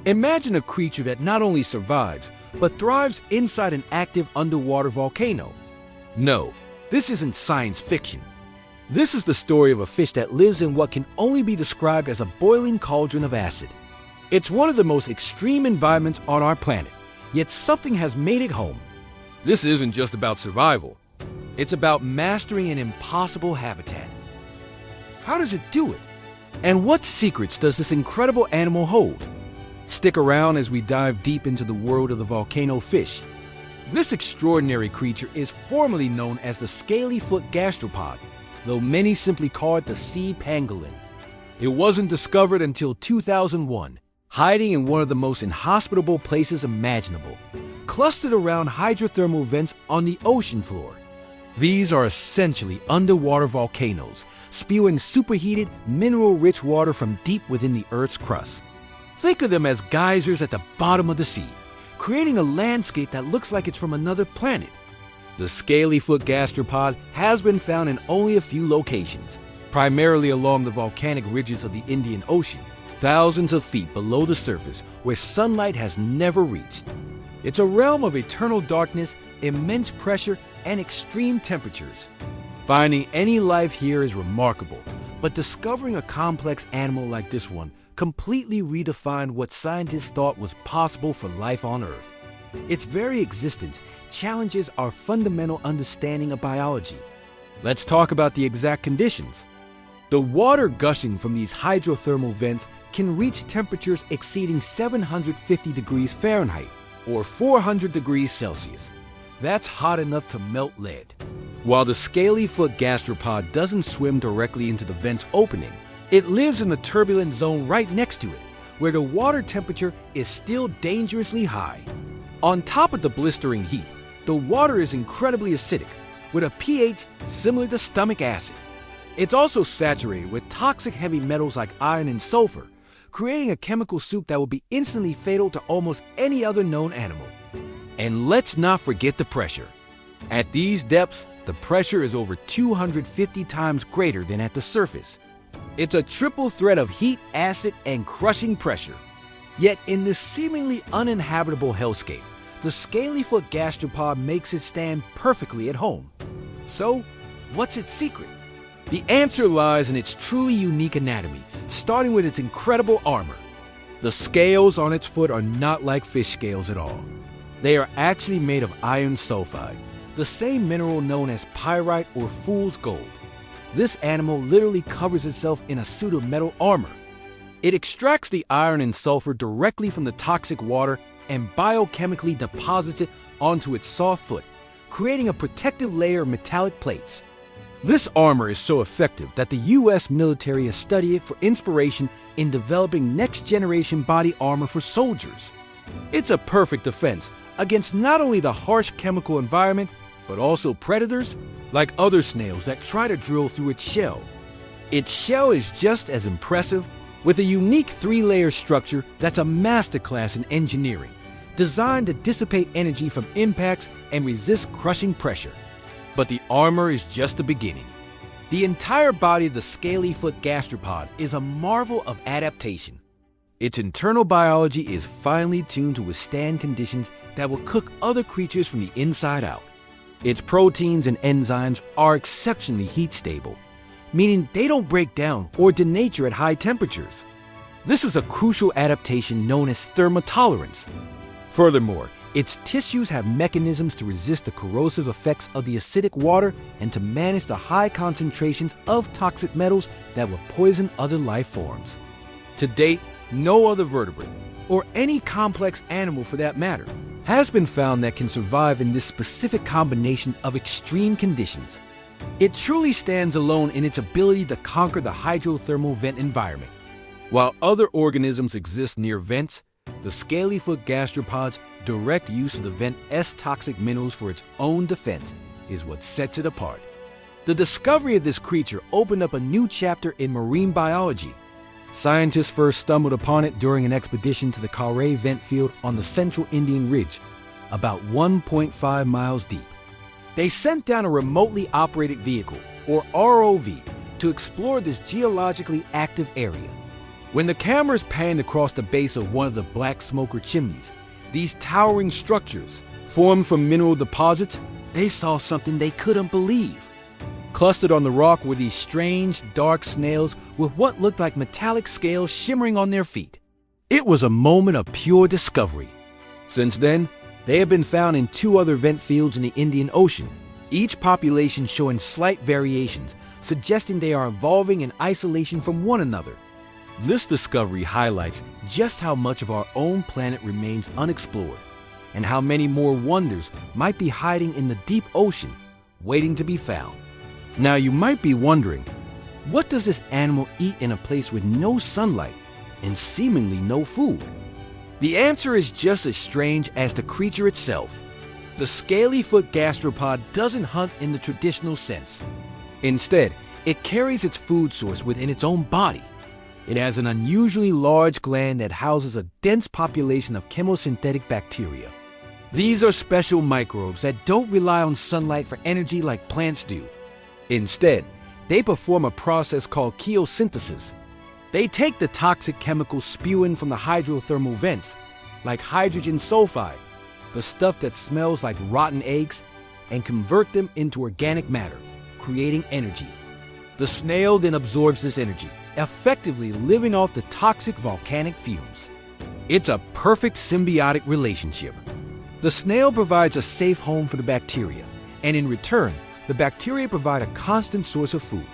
Imagine a creature that not only survives, but thrives inside an active underwater volcano. No, this isn't science fiction. This is the story of a fish that lives in what can only be described as a boiling cauldron of acid. It's one of the most extreme environments on our planet, yet something has made it home. This isn't just about survival. It's about mastering an impossible habitat. How does it do it? And what secrets does this incredible animal hold? Stick around as we dive deep into the world of the volcano fish. This extraordinary creature is formerly known as the scaly-foot gastropod, though many simply call it the sea pangolin. It wasn't discovered until 2001, hiding in one of the most inhospitable places imaginable, clustered around hydrothermal vents on the ocean floor. These are essentially underwater volcanoes, spewing superheated, mineral-rich water from deep within the Earth's crust. Think of them as geysers at the bottom of the sea, creating a landscape that looks like it's from another planet. The scaly-foot gastropod has been found in only a few locations, primarily along the volcanic ridges of the Indian Ocean, thousands of feet below the surface where sunlight has never reached. It's a realm of eternal darkness, immense pressure, and extreme temperatures. Finding any life here is remarkable, but discovering a complex animal like this one completely redefined what scientists thought was possible for life on Earth. Its very existence challenges our fundamental understanding of biology. Let's talk about the exact conditions. The water gushing from these hydrothermal vents can reach temperatures exceeding 750 degrees Fahrenheit or 400 degrees Celsius. That's hot enough to melt lead. While the scaly-foot gastropod doesn't swim directly into the vent's opening, it lives in the turbulent zone right next to it, where the water temperature is still dangerously high. On top of the blistering heat, the water is incredibly acidic, with a pH similar to stomach acid. It's also saturated with toxic heavy metals like iron and sulfur, creating a chemical soup that will be instantly fatal to almost any other known animal. And let's not forget the pressure. At these depths, the pressure is over 250 times greater than at the surface. It's a triple threat of heat, acid, and crushing pressure. Yet in this seemingly uninhabitable hellscape, the scaly-foot gastropod makes it stand perfectly at home. So, what's its secret? The answer lies in its truly unique anatomy, starting with its incredible armor. The scales on its foot are not like fish scales at all. They are actually made of iron sulfide, the same mineral known as pyrite or fool's gold. This animal literally covers itself in a suit of metal armor. It extracts the iron and sulfur directly from the toxic water and biochemically deposits it onto its soft foot, creating a protective layer of metallic plates. This armor is so effective that the US military has studied it for inspiration in developing next-generation body armor for soldiers. It's a perfect defense against not only the harsh chemical environment, but also predators like other snails that try to drill through its shell. Its shell is just as impressive, with a unique 3-layer structure that's a masterclass in engineering, designed to dissipate energy from impacts and resist crushing pressure. But the armor is just the beginning. The entire body of the scaly-foot gastropod is a marvel of adaptation. Its internal biology is finely tuned to withstand conditions that will cook other creatures from the inside out. Its proteins and enzymes are exceptionally heat-stable, meaning they don't break down or denature at high temperatures. This is a crucial adaptation known as thermotolerance. Furthermore, its tissues have mechanisms to resist the corrosive effects of the acidic water and to manage the high concentrations of toxic metals that will poison other life forms. To date, no other vertebrate, or any complex animal for that matter, has been found that can survive in this specific combination of extreme conditions. It truly stands alone in its ability to conquer the hydrothermal vent environment. While other organisms exist near vents, the scaly-foot gastropod's direct use of the vent's toxic minerals for its own defense is what sets it apart. The discovery of this creature opened up a new chapter in marine biology. Scientists first stumbled upon it during an expedition to the Carre vent field on the central Indian Ridge, about 1.5 miles deep. They sent down a remotely operated vehicle, or ROV, to explore this geologically active area. When the cameras panned across the base of one of the black smoker chimneys, these towering structures, formed from mineral deposits, they saw something they couldn't believe. Clustered on the rock were these strange, dark snails with what looked like metallic scales shimmering on their feet. It was a moment of pure discovery. Since then, they have been found in 2 other vent fields in the Indian Ocean, each population showing slight variations, suggesting they are evolving in isolation from one another. This discovery highlights just how much of our own planet remains unexplored, and how many more wonders might be hiding in the deep ocean, waiting to be found. Now you might be wondering, what does this animal eat in a place with no sunlight and seemingly no food? The answer is just as strange as the creature itself. The scaly-foot gastropod doesn't hunt in the traditional sense. Instead, it carries its food source within its own body. It has an unusually large gland that houses a dense population of chemosynthetic bacteria. These are special microbes that don't rely on sunlight for energy like plants do. Instead, they perform a process called chemosynthesis. They take the toxic chemicals spewing from the hydrothermal vents, like hydrogen sulfide, the stuff that smells like rotten eggs, and convert them into organic matter, creating energy. The snail then absorbs this energy, effectively living off the toxic volcanic fumes. It's a perfect symbiotic relationship. The snail provides a safe home for the bacteria, and in return, the bacteria provide a constant source of food.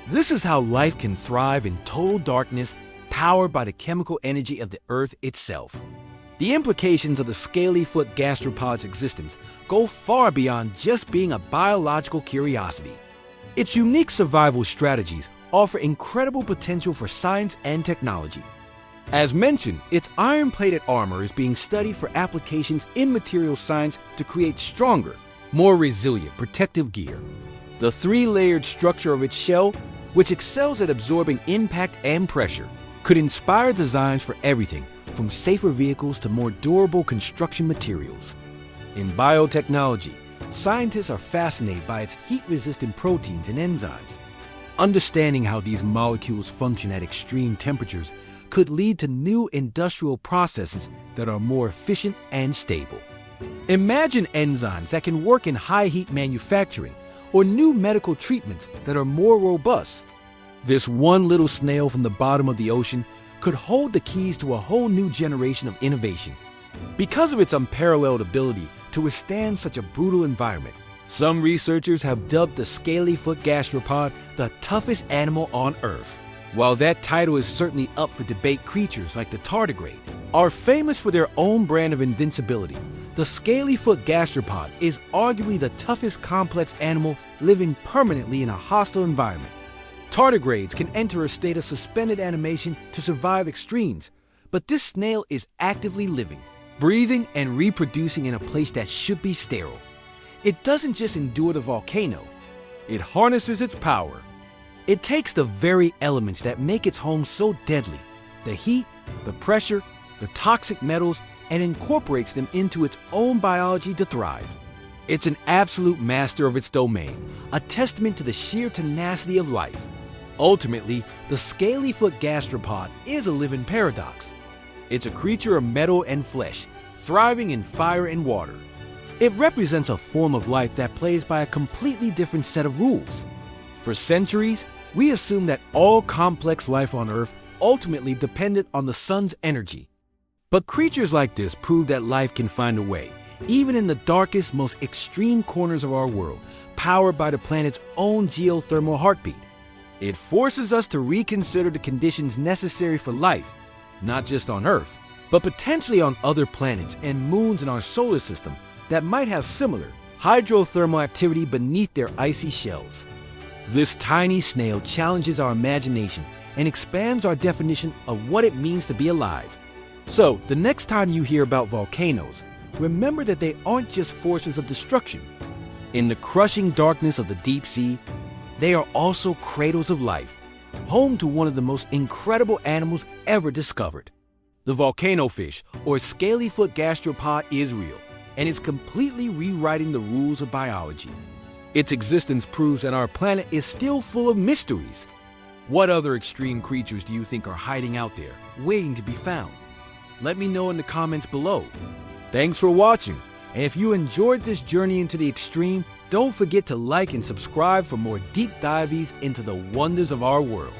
This is how life can thrive in total darkness, powered by the chemical energy of the Earth itself. The implications of the scaly-foot gastropod's existence go far beyond just being a biological curiosity. Its unique survival strategies offer incredible potential for science and technology. As mentioned, its iron-plated armor is being studied for applications in material science to create stronger, more resilient protective gear. The 3-layered structure of its shell, which excels at absorbing impact and pressure, could inspire designs for everything from safer vehicles to more durable construction materials. In biotechnology, scientists are fascinated by its heat-resistant proteins and enzymes. Understanding how these molecules function at extreme temperatures could lead to new industrial processes that are more efficient and stable. Imagine enzymes that can work in high-heat manufacturing, or new medical treatments that are more robust. This one little snail from the bottom of the ocean could hold the keys to a whole new generation of innovation. Because of its unparalleled ability to withstand such a brutal environment, some researchers have dubbed the scaly-foot gastropod the toughest animal on Earth. While that title is certainly up for debate, creatures like the tardigrade are famous for their own brand of invincibility. The scaly-foot gastropod is arguably the toughest complex animal living permanently in a hostile environment. Tardigrades can enter a state of suspended animation to survive extremes, but this snail is actively living, breathing, and reproducing in a place that should be sterile. It doesn't just endure the volcano, it harnesses its power. It takes the very elements that make its home so deadly, the heat, the pressure, the toxic metals, and incorporates them into its own biology to thrive. It's an absolute master of its domain, a testament to the sheer tenacity of life. Ultimately, the scaly-foot gastropod is a living paradox. It's a creature of metal and flesh, thriving in fire and water. It represents a form of life that plays by a completely different set of rules. For centuries, we assumed that all complex life on Earth ultimately depended on the sun's energy. But creatures like this prove that life can find a way, even in the darkest, most extreme corners of our world, powered by the planet's own geothermal heartbeat. It forces us to reconsider the conditions necessary for life, not just on Earth, but potentially on other planets and moons in our solar system that might have similar hydrothermal activity beneath their icy shells. This tiny snail challenges our imagination and expands our definition of what it means to be alive. So, the next time you hear about volcanoes, remember that they aren't just forces of destruction. In the crushing darkness of the deep sea, they are also cradles of life, home to one of the most incredible animals ever discovered. The volcano fish, or scaly-foot gastropod, is real, and is completely rewriting the rules of biology. Its existence proves that our planet is still full of mysteries. What other extreme creatures do you think are hiding out there, waiting to be found? Let me know in the comments below. Thanks for watching, and if you enjoyed this journey into the extreme, don't forget to like and subscribe for more deep dives into the wonders of our world.